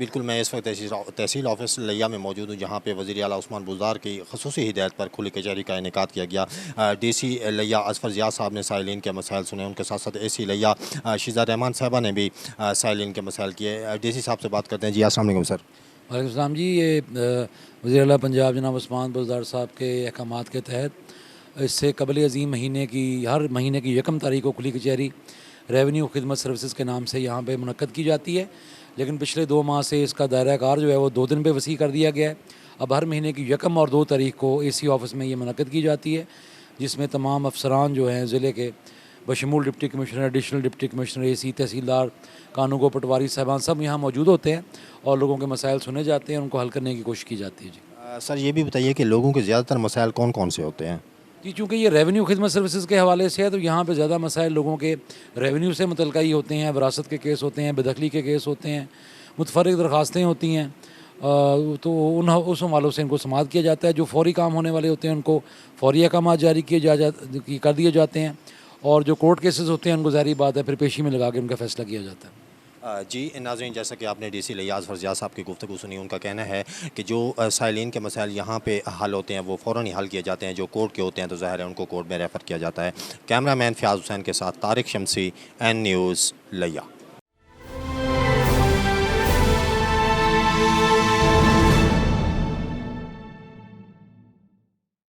بالکل میں اس وقت تحصیل آفس لیا میں موجود ہوں، جہاں پہ وزیر اعلیٰ عثمان بزدار کی خصوصی ہدایت پر کھلی کچہری کا انعقاد کیا گیا۔ ڈی سی لیا اظفر ضیاء صاحب نے سائلین کے مسائل سنے، ان کے ساتھ ساتھ اے سی لیا شیزہ رحمان صاحبہ نے بھی سائلین کے مسائل کیے۔ ڈی سی صاحب سے بات کرتے ہیں۔ جی السلام علیکم سر۔ وعلیکم السلام جی۔ یہ وزیر اعلیٰ پنجاب جناب عثمان بزدار صاحب کے احکامات کے تحت اس سے قبل عظیم ہر مہینے کی یکم تاریخ کو کھلی کچہری ریونیو خدمت سروسز کے نام سے یہاں پہ منعقد کی جاتی ہے، لیکن پچھلے 2 ماہ سے اس کا دائرہ کار جو ہے وہ 2 دن پہ وسیع کر دیا گیا ہے۔ اب ہر مہینے کی یکم اور 2 تاریخ کو اے سی آفس میں یہ منعقد کی جاتی ہے، جس میں تمام افسران جو ہیں ضلع کے بشمول deputy commissioner, additional deputy commissioner, A C, tehsildar, قانون پٹواری صاحبان سب یہاں موجود ہوتے ہیں اور لوگوں کے مسائل سنے جاتے ہیں، ان کو حل کرنے کی کوشش کی جاتی ہے۔ جی سر یہ بھی بتائیے کہ لوگوں کے زیادہ تر مسائل کون کون سے ہوتے ہیں؟ جی چونکہ یہ ریونیو خدمت سروسز کے حوالے سے ہے تو یہاں پہ زیادہ مسائل لوگوں کے ریونیو سے متعلقہ ہی ہوتے ہیں، وراثت کے کیس ہوتے ہیں، بےدخلی کے کیس ہوتے ہیں، متفرق درخواستیں ہوتی ہیں، تو اس حوالوں سے ان کو سماعت کیا جاتا ہے۔ جو فوری کام ہونے والے ہوتے ہیں ان کو فوری احکامات جاری کر دیے جاتے ہیں، اور جو کورٹ کیسز ہوتے ہیں ان کو ظاہری بات ہے پھر پیشی میں لگا کے ان کا فیصلہ کیا جاتا ہے۔ جی ناظرین، جیسا کہ آپ نے ڈی سی لیا اظفر ضیاء صاحب کی گفتگو سنی، ان کا کہنا ہے کہ جو سائلین کے مسائل یہاں پہ حل ہوتے ہیں وہ فوراً ہی حل کیے جاتے ہیں، جو کورٹ کے ہوتے ہیں تو ظاہر ہے ان کو کورٹ میں ریفر کیا جاتا ہے۔ کیمرہ مین فیاض حسین کے ساتھ طارق شمسی، این نیوز لیا۔